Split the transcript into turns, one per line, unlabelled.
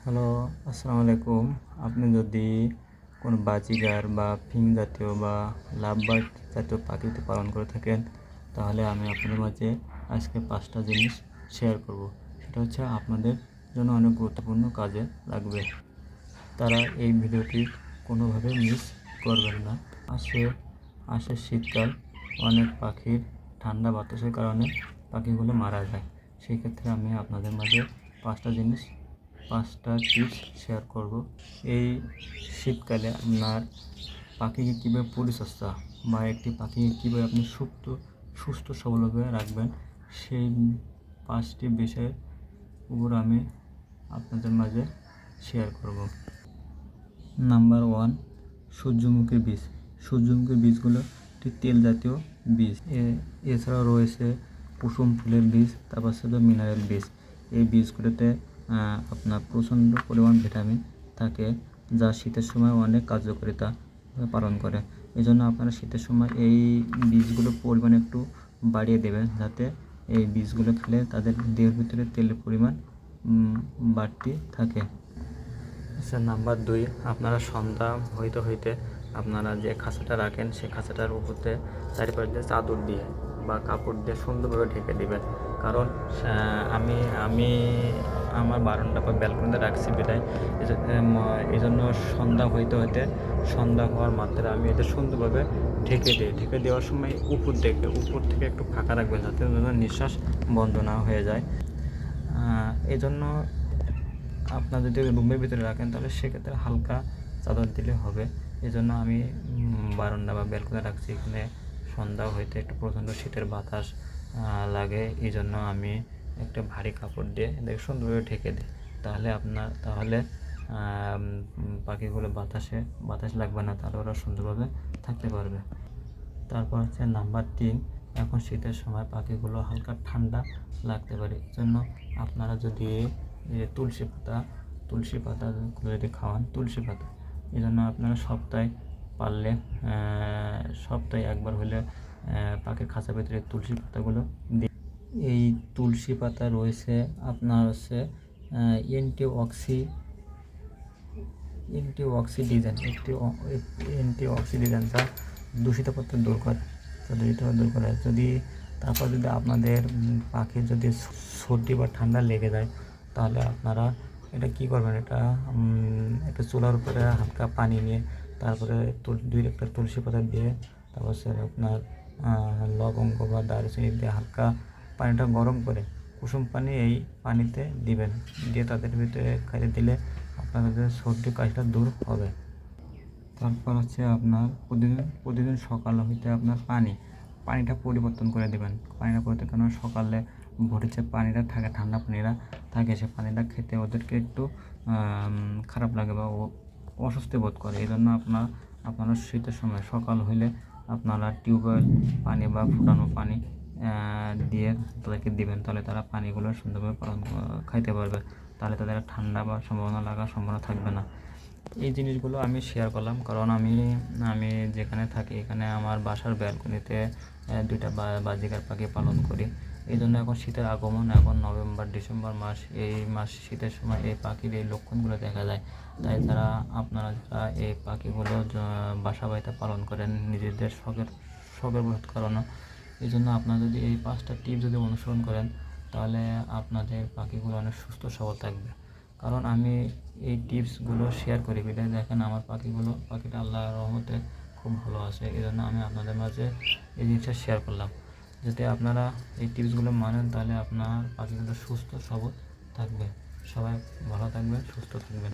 Hello, আসসালামু আলাইকুম। আপনি যদি কোনো বাজিগার বা ফিং জাতীয় বা লাভবার্ড জাতীয় পাখিতে পালন করে থাকেন, তাহলে আমি আপনাদের মাঝে আজকে 5টা জিনিস শেয়ার করব। সেটা হচ্ছে আপনাদের জন্য অনেক গুরুত্বপূর্ণ কাজে লাগবে। তারা এই ভিডিওটি কোনোভাবে মিস করবেন না। আসে আসে শীতকাল, অনেক পাখির ঠান্ডা বাতাসের কারণে পাখিগুলো মারা যায়। সেই ক্ষেত্রে আমি আপনাদের মাঝে 5টা টিপস শেয়ার করব। এই শীতকালে আপনার পাখিকে কীভাবে পরিচর্যা বা একটি পাখিকে কীভাবে আপনি সুস্থ সবলভাবে রাখবেন, সেই 5টি বিষয়ের উপর আমি আপনাদের মাঝে শেয়ার করব। নাম্বার 1, সূর্যমুখীর বীজ। সূর্যমুখীর বীজগুলো একটি তেল জাতীয় বীজ। এছাড়াও রয়েছে কুসুম ফুলের বীজ, তারপর ছিল মিনারেল বীজ। এই বীজগুলোতে আপনার প্রচণ্ড পরিমাণ ভিটামিন থাকে, যা শীতের সময় অনেক কার্যকারিতা পালন করে। এই জন্য আপনারা শীতের সময় এই বীজগুলোর পরিমাণ একটু বাড়িয়ে দেবেন, যাতে এই বীজগুলো খেলে তাদের দেহের ভিতরে তেলের পরিমাণ বাড়তি থাকে। আচ্ছা, নাম্বার 2, আপনারা সন্ধ্যা হইতে আপনারা যে খাঁচাটা রাখেন সেই খাঁচাটার উপরে চারিপাশ দিয়ে চাদর দিয়ে বা কাপড় দিয়ে সুন্দরভাবে ঢেকে দেবেন। কারণ আমি আমার বারান্দা বা ব্যালকনিতে রাখছি বিধায় এই জন্য সন্ধ্যা হওয়ার মাত্রা আমি এদের সুন্দরভাবে ঢেকে দিই। ঢেকে দেওয়ার সময় উপর থেকে একটু ফাঁকা রাখবেন, যাতে নিঃশ্বাস বন্ধ না হয়ে যায়। এই জন্য আপনার যদি রুমের ভিতরে রাখেন, তাহলে সেক্ষেত্রে হালকা চাদর দিলে হবে। এই জন্য আমি বারান্দা বা ব্যালকনি রাখছি। এখানে সন্ধ্যা হইতে একটু প্রচণ্ড শীতের বাতাস লাগে, এই জন্য আমি একটা ভারী কাপড় দিয়ে এদেরকে সুন্দরভাবে ঢেকে দিই। তাহলে পাখিগুলো বাতাস লাগবে না, তাহলে ওরা সুন্দরভাবে থাকতে পারবে। তারপর হচ্ছে নাম্বার 3, এখন শীতের সময় পাখিগুলো হালকা ঠান্ডা লাগতে পারে। এই জন্য আপনারা যদি তুলসী পাতাগুলো যদি খাওয়ান, তুলসী পাতা, এই জন্য আপনারা সপ্তাহে একবার হলে পাখির খাঁচার ভিতরে তুলসী পাতাগুলো দিন। এই তুলসী পাতা রয়েছে আপনার হচ্ছে অ্যান্টিঅক্সিডেন্ট, যা দূষিত পদার্থ দূর করে। তারপর যদি আপনাদের পাখির যদি সর্দি বা ঠান্ডা লেগে যায়, তাহলে আপনারা এটা কী করবেন, একটা চুলার উপরে হালকা পানি নিয়ে তারপরে একটা তুলসী পাতা দিয়ে, তারপর আপনার লবঙ্গ বা দারুচিনি দিয়ে হালকা পানিটা গরম করে কুসুম পানি এই পানিতে দিবেন, দিয়ে তাদের ভিতরে খাইয়ে দিলে আপনাদের সর্দি কাশিটা দূর হবে। তারপর হচ্ছে আপনার প্রতিদিন সকাল হইতে আপনার পানিটা পরিবর্তন করে দেবেন। কারণ সকালে ভোরে যে পানিটা থাকে, ঠান্ডা পানিটা থাকে, সে পানিটা খেতে ওদেরকে একটু খারাপ লাগে বা অস্বস্তি বোধ করে। এই জন্য আপনারা শীতের সময় সকাল হইলে আপনারা টিউবওয়েল পানি বা ফুটানো পানি দিয়ে তাদেরকে দিবেন, তাহলে তারা পানিগুলো সুন্দরভাবে খাইতে পারবে। তাহলে তাদের ঠান্ডা বা লাগার সম্ভাবনা থাকবে না। এই জিনিসগুলো আমি শেয়ার করলাম, কারণ আমি যেখানে থাকি, এখানে আমার বাসার ব্যালকনিতে 2টা বাজিকার পাখি পালন করি। এই জন্য এখন শীতের আগমন, এখন নভেম্বর-ডিসেম্বর মাস, এই শীতের সময় এই পাখির এই লক্ষণগুলো দেখা যায়। তাই আপনারা যারা এই পাখিগুলো বাসা বাড়িতে পালন করেন নিজেদের শখের বোধ করানো, এই জন্য আপনারা যদি এই 5টা টিপ যদি অনুসরণ করেন, তাহলে আপনাদের পাখিগুলো অনেক সুস্থ সবল থাকবে। কারণ আমি এই টিপসগুলো শেয়ার করি বিধায় দেখেন আমার পাখিটা আল্লাহর রহমতে খুব ভালো আছে। এই জন্য আমি আপনাদের মাঝে এই জিনিসটা শেয়ার করলাম। যদি আপনারা এই টিপসগুলো মানেন, তাহলে আপনার পাখিগুলো সুস্থ সবল থাকবে। সবাই ভালো থাকবেন, সুস্থ থাকবেন।